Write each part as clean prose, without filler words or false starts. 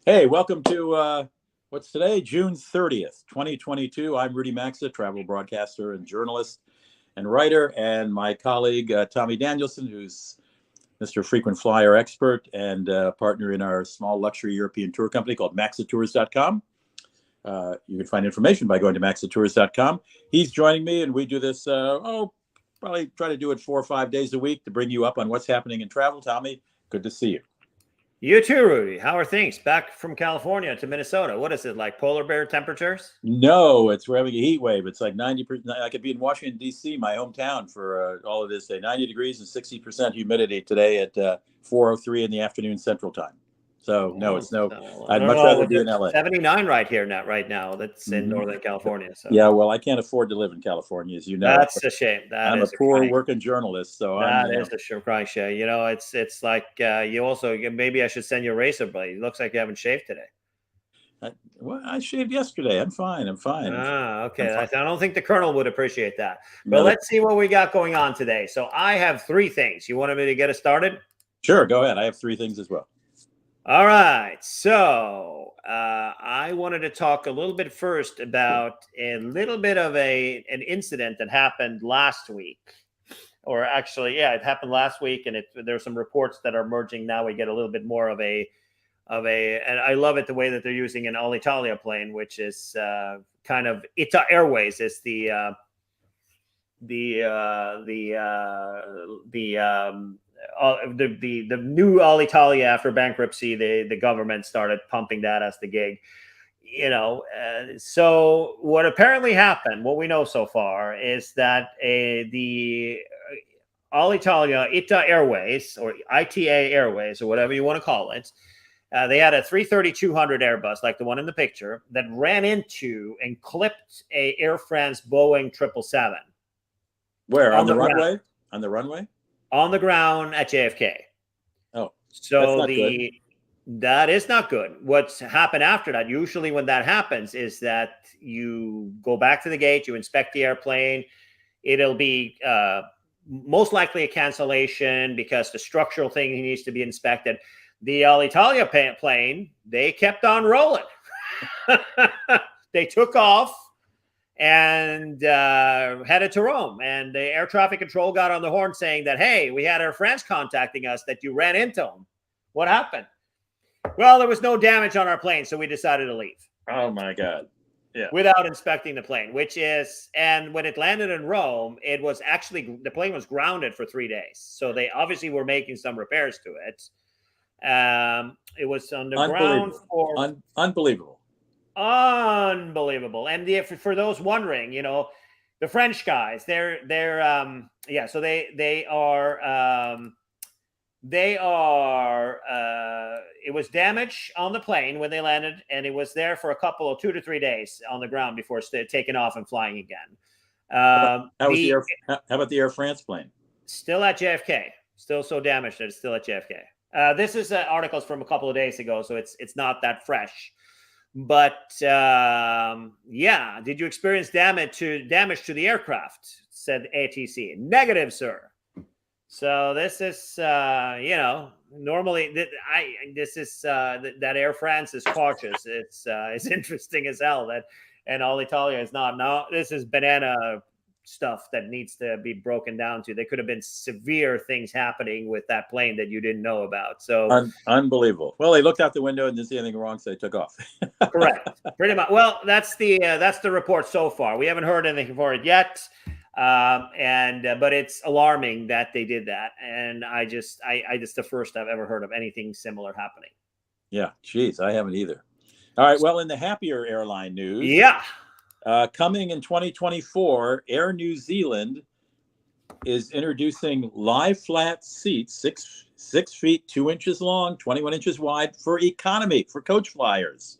Hey, welcome to what's today, June 30th, 2022. I'm Rudy Maxa, travel broadcaster and journalist and writer, and my colleague Tommy Danielson, who's Mr. Frequent Flyer expert and partner in our small luxury European tour company called maxatours.com. You can find information by going to maxatours.com. He's joining me, and we do this, probably try to do it 4 or 5 days a week to bring you up on what's happening in travel. Tommy, good to see you. You too, Rudy. How are things? Back from California to Minnesota. What is it, like polar bear temperatures? No, we're having a heat wave. It's like 90%. I could be in Washington, D.C., my hometown, for all of this day. 90 degrees and 60% humidity today at 4:03 in the afternoon Central Time. So, no, it's no. I'd much rather be in L.A. 79 right here, not right now. That's in Northern California. So Yeah, well, I can't afford to live in California, as you know. that's a shame. I'm a poor working journalist, so that is a surprise. You know, it's like you also maybe I should send you a razor blade. It looks like you haven't shaved today. Well, I shaved yesterday. I'm fine. Okay. I don't think the Colonel would appreciate that. But let's see what we got going on today. So I have three things. You wanted me to get us started? Sure, go ahead. I have three things as well. All right. So I wanted to talk a little bit first about a little bit of an incident that happened last week. Or actually, yeah, it happened last week, and there's some reports that are emerging now. We get a little bit more of a, and I love it the way that they're using an Alitalia plane, which is kind of ITA Airways is the new Alitalia after bankruptcy. The government started pumping that as the gig. So what apparently happened, what we know so far, is that the Alitalia ITA Airways or ITA Airways or whatever you want to call it, they had a 330-200 Airbus, like the one in the picture, that ran into and clipped a Air France Boeing 777. Where? On the runway? On the runway? On the ground at JFK. Oh, so that is not good. What's happened after that, usually when that happens, is that you go back to the gate, you inspect the airplane. It'll be most likely a cancellation because the structural thing needs to be inspected. The Alitalia plane, they kept on rolling. They took off and headed to Rome. And the air traffic control got on the horn saying that, hey, we had Air France contacting us that you ran into them. What happened? Well, there was no damage on our plane, so we decided to leave. Oh, my God. Yeah. Without inspecting the plane, and when it landed in Rome, it was actually, the plane was grounded for 3 days. So they obviously were making some repairs to it. It was on the ground for unbelievable. And for those wondering, the French guys, so they are it was damage on the plane when they landed, and it was there for a couple of 2 to 3 days on the ground before taking off and flying again. How about the Air France plane? Still at JFK, still so damaged that it's still at JFK. This is articles from a couple of days ago, so it's not that fresh. But did you experience damage to the aircraft? Said ATC. Negative, sir. So this is, normally that Air France is cautious. It's interesting as hell that, and Alitalia is not. Now this is banana stuff that needs to be broken down to. There could have been severe things happening with that plane that you didn't know about. So unbelievable. Well, they looked out the window and didn't see anything wrong, so they took off. Correct. Pretty much. Well, that's the report so far. We haven't heard anything for it yet. But it's alarming that they did that. And I just the first I've ever heard of anything similar happening. Yeah. Geez, I haven't either. All right. Well, in the happier airline news. Yeah. Coming in 2024, Air New Zealand is introducing lie flat seats, 6 feet 2 inches long, 21 inches wide, for economy, for coach flyers.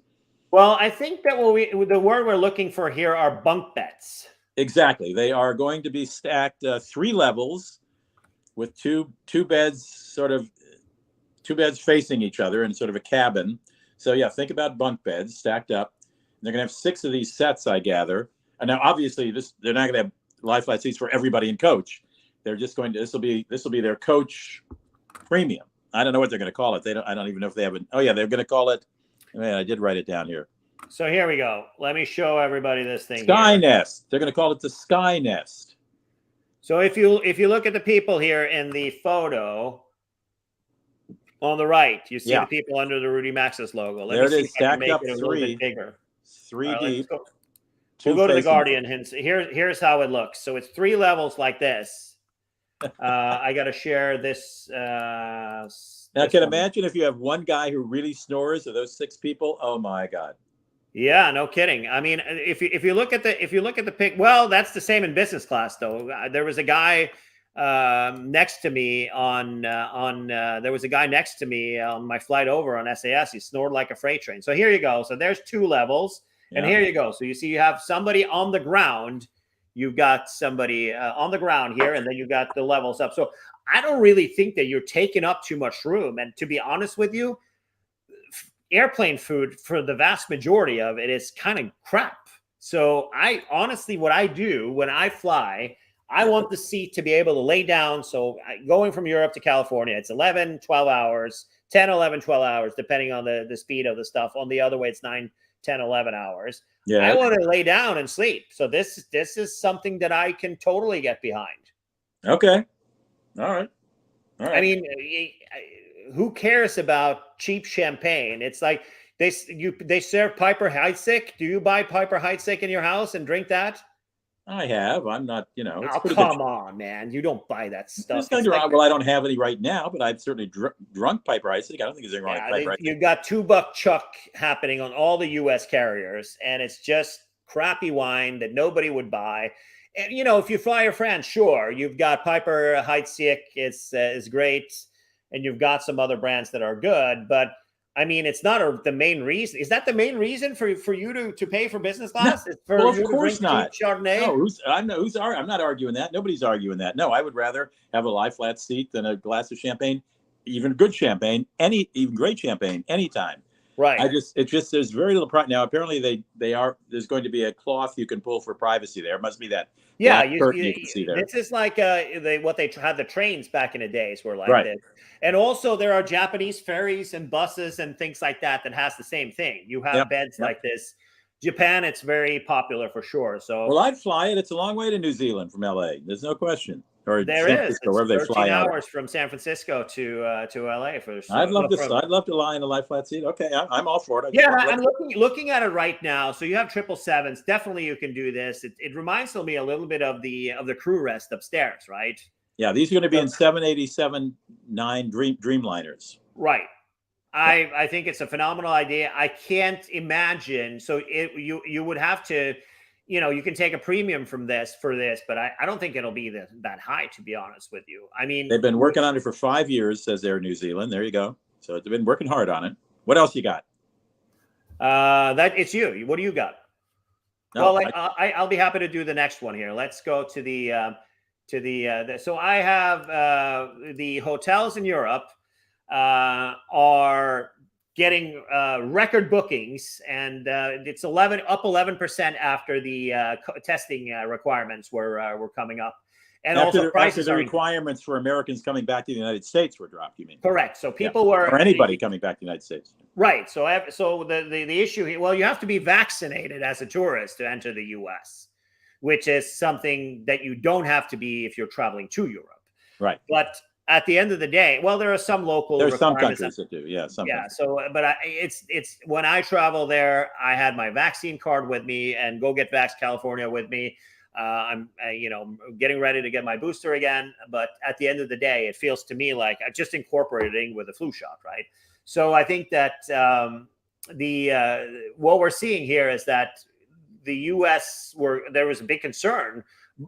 Well, I think that the word we're looking for here are bunk beds. Exactly. They are going to be stacked 3 levels with two beds, two beds facing each other in sort of a cabin. So yeah, think about bunk beds stacked up. They're going to have 6 of these sets, I gather. And now, obviously, they're not going to have lie flat seats for everybody in coach. They're just going to. This will be their coach premium. I don't know what they're going to call it. I don't even know if they have an. Oh yeah, they're going to call it Man, I did write it down here. So here we go. Let me show everybody this thing. Sky here. Nest. They're going to call it the Sky Nest. So if you look at the people here in the photo on the right, you see the people under the Rudy Maxis logo. There it is, see if I can stacked make up it a three. little bit bigger. Three deep. We'll go to the Guardian hints. Here's how it looks. So it's 3 levels like this. I got to share this. Now, I can imagine if you have one guy who really snores of those 6 people. Oh my God. Yeah, no kidding. I mean, if you look at the pic, well, that's the same in business class though. There was a guy next to me on my flight over on SAS. He snored like a freight train. So here you go. So there's 2 levels, and here you go. So you see, you have somebody on the ground. You've got somebody on the ground here, and then you got the levels up. So I don't really think that you're taking up too much room. And to be honest with you, airplane food for the vast majority of it is kind of crap. So I honestly, what I do when I fly, I want the seat to be able to lay down. So going from Europe to California, it's 11, 12 hours, 10, 11, 12 hours, depending on the speed of the stuff. On the other way, it's 9, 10, 11 hours. Yeah. I want to lay down and sleep. So this is something that I can totally get behind. Okay. All right. I mean, who cares about cheap champagne? It's like they serve Piper Heidsieck. Do you buy Piper Heidsieck in your house and drink that? I have. I'm not, It's come on, man. You don't buy that stuff. Well, I don't have any right now, but I've certainly drunk Piper Heidsieck. I don't think there's anything wrong with Piper Heidsieck. You've got $2 Chuck happening on all the U.S. carriers, and it's just crappy wine that nobody would buy. And, if you fly Air France, sure, you've got Piper Heidsieck. Is great. And you've got some other brands that are good, but I mean, it's not the main reason. Is that the main reason for you to pay for business class? No, well, of course not. Chardonnay? No, I'm not arguing that. Nobody's arguing that. No, I would rather have a lie flat seat than a glass of champagne, even good champagne, even great champagne, anytime. Right. There's very little pride now. Apparently there's going to be a cloth you can pull for privacy there. It must be that. Yeah, you can see there. This is like what they had the trains back in the days were like this. And also there are Japanese ferries and buses and things like that has the same thing. You have beds like this. Japan, it's very popular for sure. So well, I'd fly it. It's a long way to New Zealand from LA. There's no question. Or there San is. Francisco, wherever they fly out. 13 hours from San Francisco to LA for. I'd love to lie in a lie flat seat. Okay, I'm all for it. I'm looking at it right now. So you have 777s. Definitely, you can do this. It reminds me a little bit of the crew rest upstairs, right? Yeah, these are going to be in 787-9 Dreamliners. Right. I think it's a phenomenal idea. I can't imagine. So you would have to. You can take a premium for this, but I don't think it'll be that high, to be honest with you. I mean, they've been working on it for 5 years, says Air New Zealand. There you go. So they've been working hard on it. What else you got? That it's you. What do you got? No, well, I'll be happy to do the next one here. Let's go to the so I have the hotels in Europe are getting record bookings, and it's 11% after the testing requirements were coming up, and after the requirements for Americans coming back to the United States were dropped. You mean? Correct. So people were, or anybody coming back to the United States. Right. So the issue here, well, you have to be vaccinated as a tourist to enter the U.S., which is something that you don't have to be if you're traveling to Europe. Right. But at the end of the day, well, there are some local. There's some countries that do, yeah. Countries. So, but it's when I travel there, I had my vaccine card with me, and Go Get Vax California with me. I'm getting ready to get my booster again, but at the end of the day, it feels to me like I just incorporated it in with a flu shot, right? So I think that what we're seeing here is that the U.S. there was a big concern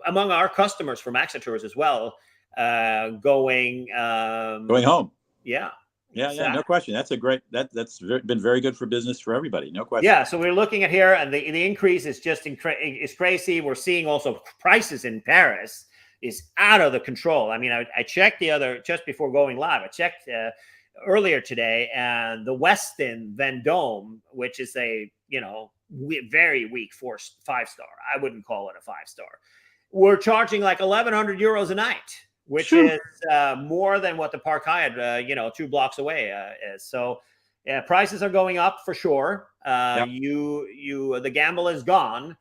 among our customers from Maxitours as well. Going home. Yeah, exactly. No question. That's that's been very good for business for everybody. No question. Yeah. So we're looking at here, and the increase is just is crazy. We're seeing also prices in Paris is out of the control. I mean, I checked just before going live. I checked earlier today, and the Westin Vendôme, which is a very weak 5-star. I wouldn't call it a 5-star. We're charging like 1,100 euros a night, which is more than what the Park Hyatt, 2 blocks away is. So prices are going up for sure. Yep. The gamble is gone,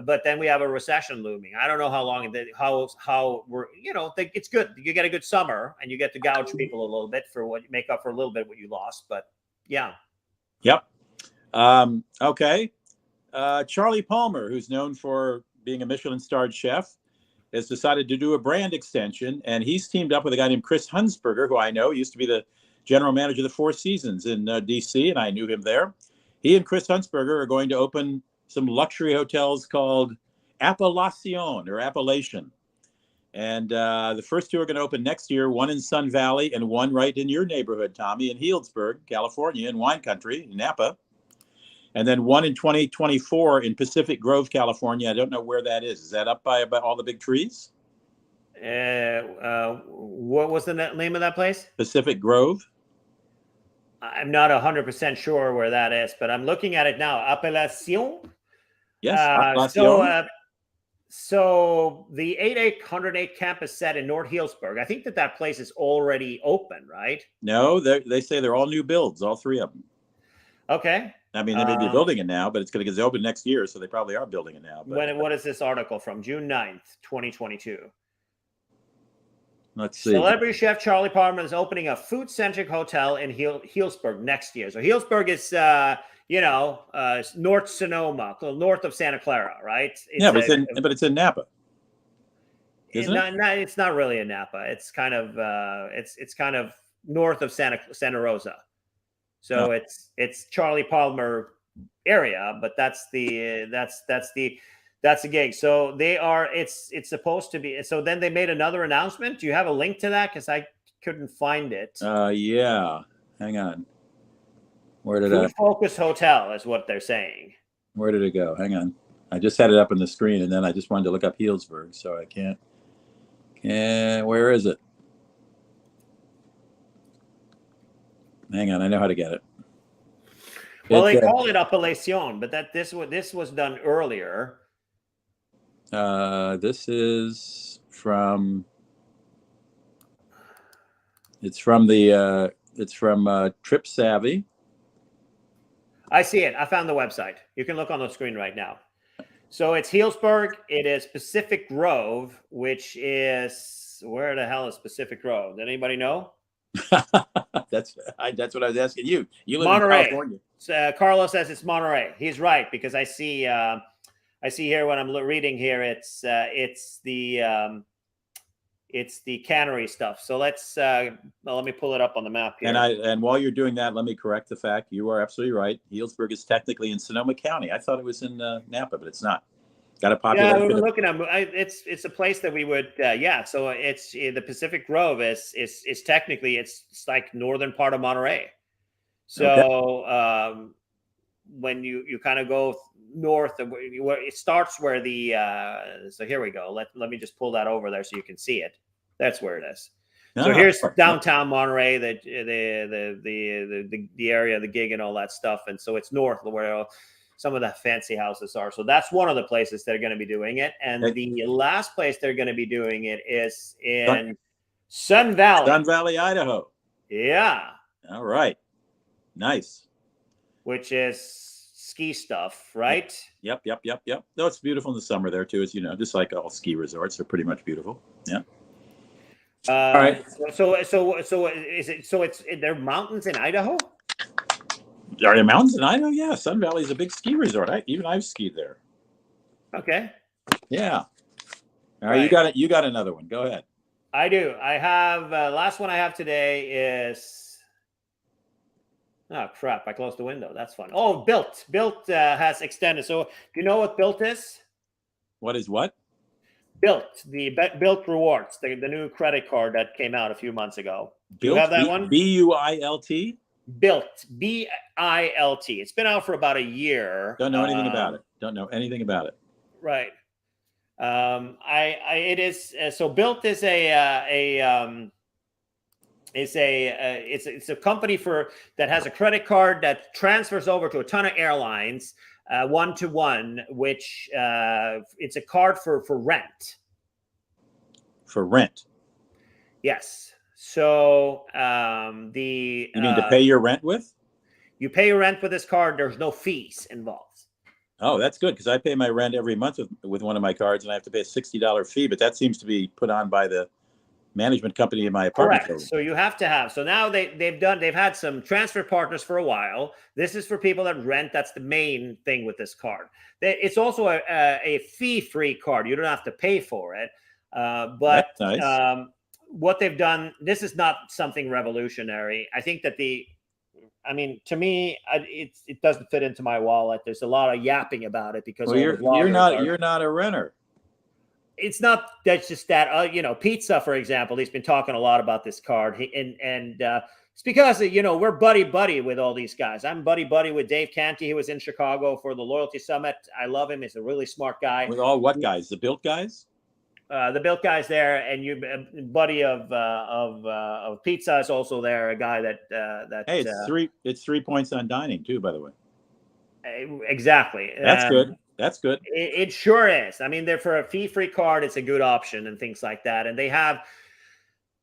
but then we have a recession looming. I don't know how long how we're it's good. You get a good summer and you get to gouge people a little bit for what you make up for a little bit what you lost. But yeah. Yep. Okay. Charlie Palmer, who's known for being a Michelin-starred chef, has decided to do a brand extension, and he's teamed up with a guy named Chris Hunsberger, who I know used to be the general manager of the Four Seasons in D.C., and I knew him there. He and Chris Hunsberger are going to open some luxury hotels called Appellation or Appellation. And the first two are going to open next year, one in Sun Valley and one right in your neighborhood, Tommy, in Healdsburg, California, in wine country, Napa. And then one in 2024 in Pacific Grove, California. I don't know where that is. Is that up by about all the big trees? What was the name of that place? Pacific Grove. I'm not 100% sure where that is, but I'm looking at it now. Appellation. Yes. Appellation. So the 8808 campus set in North Healdsburg, I think that place is already open, right? No, they say they're all new builds, all three of them. Okay. I mean, they may be building it now, but it's going to get open next year, so they probably are building it now. But, what is this article from? June 9th, 2022. Let's see. Celebrity chef Charlie Palmer is opening a food-centric hotel in Healdsburg next year. So Healdsburg is, North Sonoma, north of Santa Clara, right? But it's in Napa. Isn't it? It's not really in Napa. It's kind of it's kind of north of Santa Rosa. So it's Charlie Palmer area, but that's the gig. So it's supposed to be. So then they made another announcement. Do you have a link to that? Because I couldn't find it. Yeah. Hang on. Where did Food Focus Hotel is what they're saying. Where did it go? Hang on. I just had it up on the screen, and then I just wanted to look up Healdsburg, so I can't. Where is it? Hang on, I know how to get it. Well, they call it Appellation, but this was done earlier. This is from. It's from Trip Savvy. I see it. I found the website. You can look on the screen right now. So it's Healdsburg. It is Pacific Grove, which is where the hell is Pacific Grove? Did anybody know? That's what I was asking you. You live Monterey. in California. Carlos says it's Monterey. He's right because I see here when I'm reading here it's the cannery stuff. So let me pull it up on the map here. And while you're doing that, let me correct the fact. You are absolutely right. Healdsburg is technically in Sonoma County. I thought it was in Napa, but it's not. Got a population. Yeah, we're looking at it's a place that we would So it's the Pacific Grove is technically it's like northern part of Monterey. So when you kind of go north of where it starts, where the so here we go. Let me just pull that over there so you can see it. That's where it is. So here's downtown Monterey, the area, the gig, and all that stuff. And so it's north of where some of the fancy houses are. So that's one of the places they're going to be doing it. And the last place they're going to be doing it is in Sun Valley. Sun Valley, Idaho. Yeah. All right. Nice. Which is ski stuff, right? Yep. No, it's beautiful in the summer there too. As you know, just like all ski resorts, they're pretty much beautiful. Yeah. All right. So is it? So it's there are mountains in Idaho. Are there mountains in Idaho? Yeah, Sun Valley is a big ski resort. I've skied there. Okay. Yeah. All right. You got another one. Go ahead. I do. I have last one I have today is. Oh crap! I closed the window. That's fun. Oh, Built has extended. So do you know what Built is? What is what? Built, the Built Rewards, the new credit card that came out a few months ago. Do you have that one? BUILT? Built, BILT. It's been out for about a year. Don't know anything about it. Don't know anything about it. Right. It is so Built is it's a company that has a credit card that transfers over to a ton of airlines. 1-to-1, which it's a card for rent. For rent. Yes. So you mean to pay your rent with? You pay your rent with this card. There's no fees involved. Oh, that's good, because I pay my rent every month with one of my cards, and I have to pay a $60 fee. But that seems to be put on by the management company in my apartment Correct. building. So you have to have. So now they've had some transfer partners for a while. This is for people that rent. That's the main thing with this card. It's also a fee-free card. You don't have to pay for it. But That's nice. What they've done, this is not something revolutionary. I think that to me, it doesn't fit into my wallet. There's a lot of yapping about it because Well, you're not a renter. It's not that's just that Pizza, for example, he's been talking a lot about this card, and it's because we're buddy with all these guys. I'm buddy with Dave Canty. He was in Chicago for the Loyalty Summit. I love him. He's a really smart guy. With all what guys? The built guys? The built guys there, and you buddy of Pizza is also there. A guy that Hey, it's 3 points on dining too, by the way. Exactly. That's good. That's good. It sure is. I mean, they're for a fee-free card. It's a good option and things like that. And they have,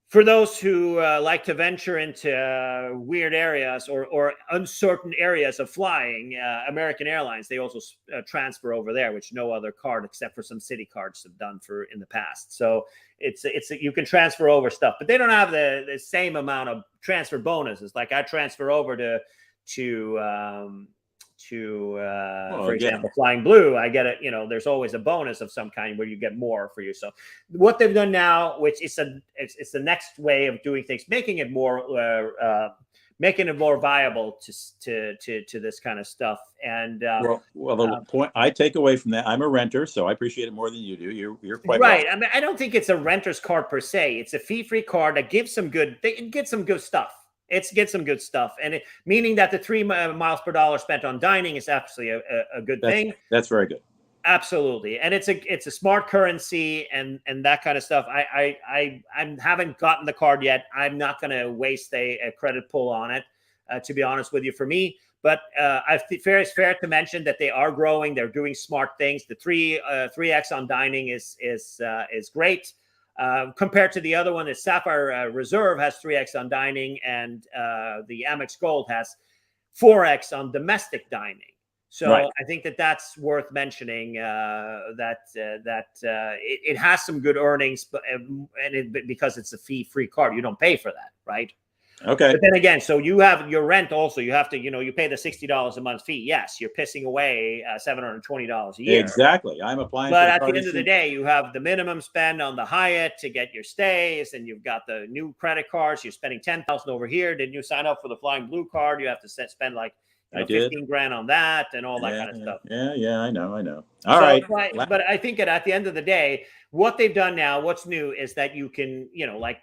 for those who like to venture into weird areas or uncertain areas of flying, American Airlines, they also transfer over there, which no other card except for some city cards have done in the past. So you can transfer over stuff, but they don't have the same amount of transfer bonuses. Like I transfer over for example, Flying Blue, I get it. There's always a bonus of some kind where you get more for you. So what they've done now, which is it's the next way of doing things, making it more viable to this kind of stuff. And the point I take away from that, I'm a renter, so I appreciate it more than you do. You're quite right. well. I mean, I don't think it's a renter's card per se. It's a fee-free card that gives some good. It gets some good stuff. Get some good stuff, and meaning that the 3 miles per dollar spent on dining is actually a good thing. That's very good. Absolutely, and it's a smart currency and that kind of stuff. I haven't gotten the card yet. I'm not going to waste a credit pull on it, to be honest with you. For me, but it's fair to mention that they are growing. They're doing smart things. The 3x on dining is great. Compared to the other one, the Sapphire Reserve has 3x on dining, and the Amex Gold has 4x on domestic dining. So right. I think that's worth mentioning. That it has some good earnings, because it's a fee-free card, you don't pay for that, right? Okay. But then again, so you have your rent also. You have to, you pay the $60 a month fee. Yes, you're pissing away $720 a year. Exactly. I'm applying. But at the end of the day, you have the minimum spend on the Hyatt to get your stays, and you've got the new credit cards. You're spending $10,000 over here. Didn't you sign up for the Flying Blue card? You have to spend like 15 grand on that and all that kind of stuff. Yeah, I know. All right. But I think that at the end of the day, what they've done now, what's new is that you can, like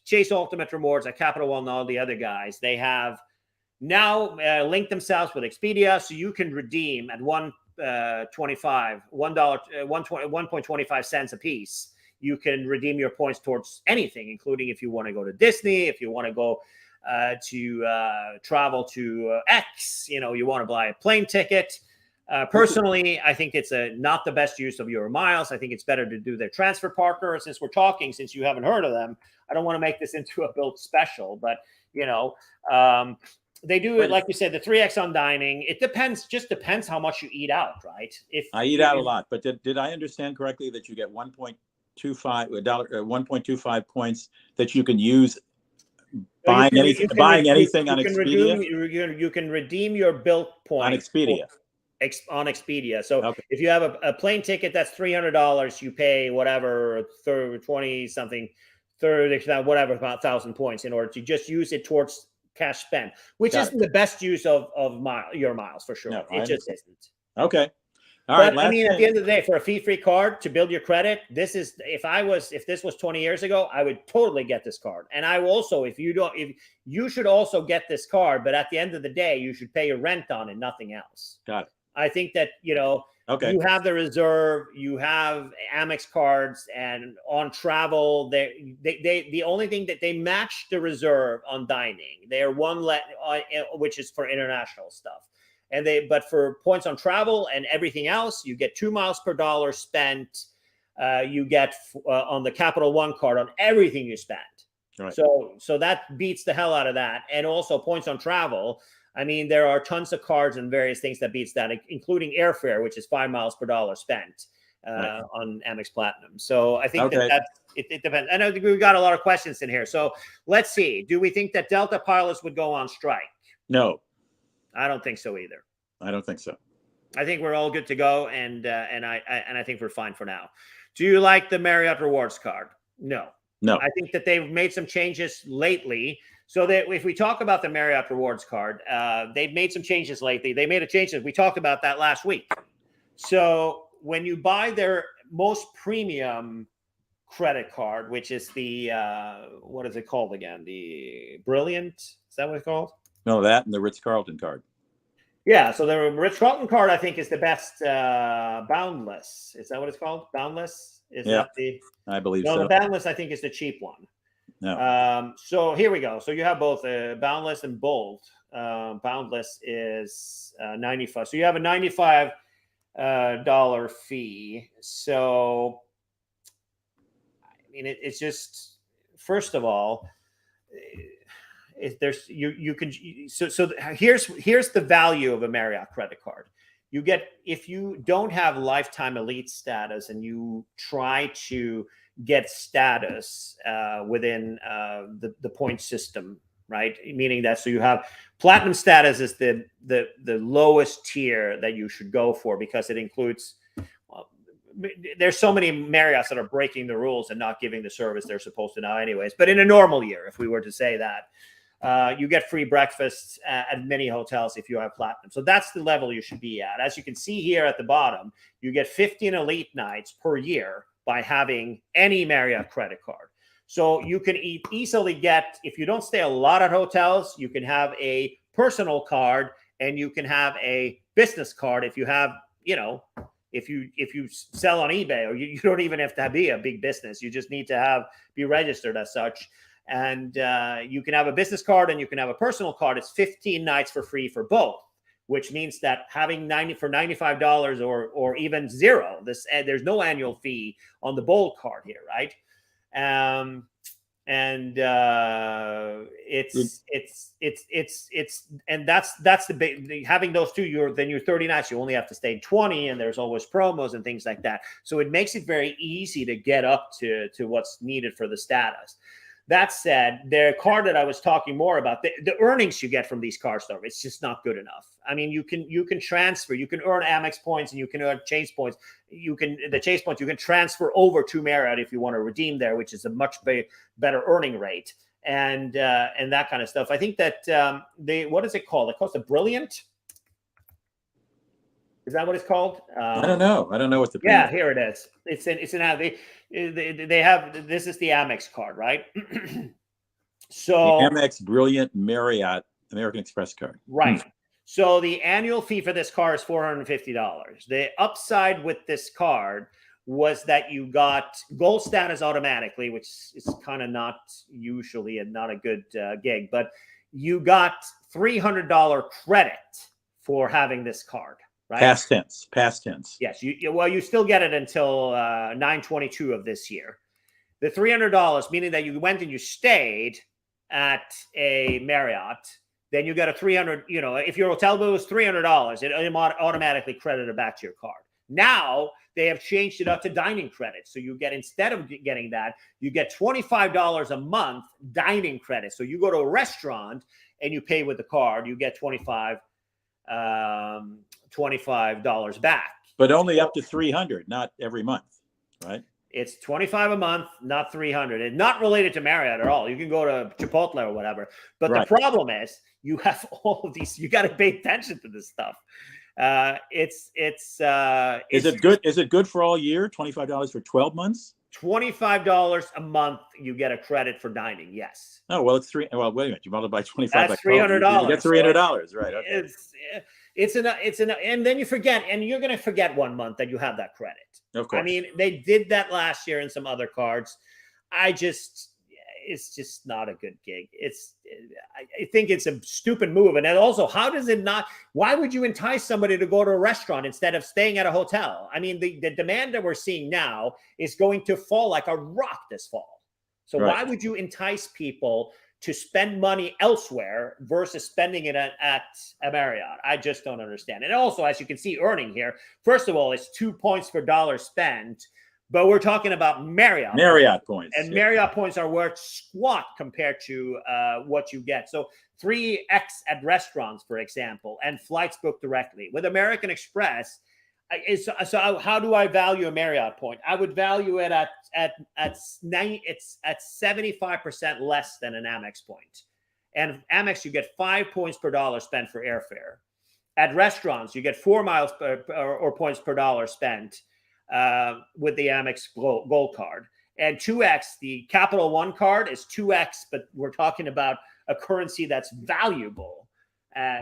Chase Ultimate Rewards, like Capital One and all the other guys, they have now linked themselves with Expedia, so you can redeem at $1.25 cents a piece. You can redeem your points towards anything, including if you want to go to Disney, if you want to go to travel to X, you want to buy a plane ticket. Personally, I think it's not the best use of your miles. I think it's better to do their transfer partner. Since you haven't heard of them, I don't want to make this into a built special, but they do it, like you said, the 3x on dining. It just depends how much you eat out, right? If I eat out a lot, but did I understand correctly that you get 1.25 points that you can use buying anything on Expedia? You can redeem your bill point on Expedia. On Expedia. So if you have a plane ticket that's $300, you pay whatever 20 something, 30 whatever about 1,000 points in order to just use it towards cash spend, which isn't the best use of your miles for sure. No, it just isn't. Okay. All right. I mean, at the end of the day, for a fee-free card to build your credit, if this was 20 years ago, I would totally get this card. And I will also, if you should also get this card, but at the end of the day, you should pay your rent on it, nothing else. Got it. I think that, you have the Reserve, you have Amex cards, and on travel, the only thing that they match the Reserve on dining, they're which is for international stuff. But for points on travel and everything else, you get 2 miles per dollar spent. You get on the Capital One card on everything you spend. Right. So that beats the hell out of that. And also points on travel. I mean, there are tons of cards and various things that beats that, including airfare, which is 5 miles per dollar spent Right. on Amex Platinum. So I think Okay. it depends. I know we've got a lot of questions in here. So let's see. Do we think that Delta pilots would go on strike? No, I don't think so either. I don't think so. I think we're all good to go, and I think we're fine for now. Do you like the Marriott Rewards card? No. No. I think that they've made some changes lately. So that if we talk about the Marriott Rewards card, they've made some changes lately. They made a change. We talked about that last week. So when you buy their most premium credit card, which is the what is it called again? The Brilliant? Is that what it's called? No, that and the Ritz-Carlton card. Yeah, so the Ritz-Carlton card, I think, is the best Boundless. Is that what it's called? Boundless? Is Yeah, that the? I believe No, so. the Boundless, I think, is the cheap one. No. So here we go. So you have both Boundless and Bold. Boundless is 95. So you have a $95 dollar fee. So I mean, it's just, first of all, if there's you can so here's the value of a Marriott credit card. You get, if you don't have lifetime elite status and you try to get status within the point system, right? Meaning that, so you have platinum status is the lowest tier that you should go for, because it includes, there's so many Marriotts that are breaking the rules and not giving the service they're supposed to now anyways. But in a normal year, if we were to say that, you get free breakfasts at many hotels if you have platinum. So that's the level you should be at. As you can see here at the bottom, you get 15 elite nights per year by having any Marriott credit card. So you can easily get, if you don't stay a lot at hotels, you can have a personal card and you can have a business card if you have, you know, if you sell on eBay, or you don't even have to be a big business. You just need to be registered as such. And you can have a business card and you can have a personal card. It's 15 nights for free for both, which means that having $95 or even zero, there's no annual fee on the Bold card here, right? And that's the big, having those two, then you're 30 nights, you only have to stay 20, and there's always promos and things like that. So it makes it very easy to get up to what's needed for the status. That said, the card that I was talking more about, the earnings you get from these cards, though, it's just not good enough. I mean, you can transfer, you can earn Amex points and you can earn Chase points. The Chase points you can transfer over to Marriott if you want to redeem there, which is a much better earning rate, and that kind of stuff. I think that what is it called? It calls the Brilliant. Is that what it's called? I don't know. I don't know what the. Yeah, here it is. It's they have, this is the Amex card, right? So the Amex Brilliant Marriott American Express card. Right. So the annual fee for this card is $450. The upside with this card was that you got gold status automatically, which is kind of not usually not a good gig, but you got $300 credit for having this card. Right? Past tense. Yes, you still get it until 9/22 of this year. The $300, meaning that you went and you stayed at a Marriott, then you got a $300. You know, if your hotel bill was $300, it automatically credited back to your card. Now they have changed it up to dining credit, so you get, instead of getting that, you get $25 a month dining credit. So you go to a restaurant and you pay with the card, you get $25 back, but only up to 300, not every month, right? It's 25 a month, not 300, and not related to Marriott at all. You can go to Chipotle or whatever, but right. The problem is you have all of these. You got to pay attention to this stuff. Is it good? Is it good for all year? $25 for 12 months? $25 a month, you get a credit for dining. Yes. Oh well, it's three. Well, wait a minute. You multiply 25 by $300. You get $300, right? Okay. It's and then you forget, and you're going to forget one month that you have that credit. Of course. I mean, they did that last year in some other cards. It's just not a good gig. I think it's a stupid move. And then also, how does it not? Why would you entice somebody to go to a restaurant instead of staying at a hotel? I mean, the demand that we're seeing now is going to fall like a rock this fall. So Right. why would you entice people to spend money elsewhere versus spending it at a Marriott? I just don't understand. And also, as you can see, earning here, first of all, it's 2 points per dollar spent, but we're talking about Marriott points. and Marriott points are worth squat compared to what you get. So 3x at restaurants, for example, and flights booked directly. With American Express, so how do I value a Marriott point? I would value it at 75% less than an Amex point. And Amex, you get 5 points per dollar spent for airfare. At restaurants, you get 4 miles or points per dollar spent with the Amex Gold card. And 2x, the Capital One card is 2x, but we're talking about a currency that's valuable.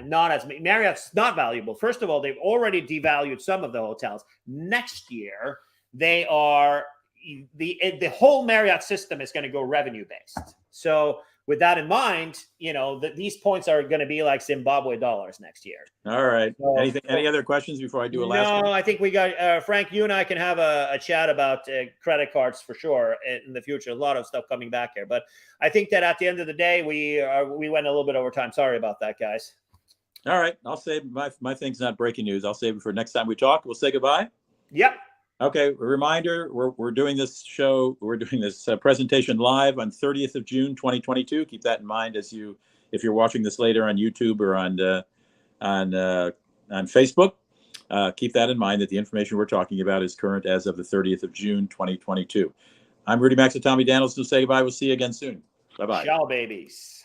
Not as Marriott's not valuable. First of all, they've already devalued some of the hotels. Next year, they are the whole Marriott system is going to go revenue based. So with that in mind, these points are going to be like Zimbabwe dollars next year. All right. So, Any other questions before I do a last one? No, I think we got Frank. You and I can have a chat about credit cards for sure in the future. A lot of stuff coming back here, but I think that at the end of the day, we went a little bit over time. Sorry about that, guys. All right. I'll save my thing's not breaking news. I'll save it for next time we talk. We'll say goodbye. Yep. Okay. A reminder, we're doing this show. We're doing this presentation live on 30th of June, 2022. Keep that in mind if you're watching this later on YouTube or on Facebook. Keep that in mind that the information we're talking about is current as of the 30th of June, 2022. I'm Rudy Maxa, Tommy Danielson. Say goodbye. We'll see you again soon. Bye-bye. Ciao, babies.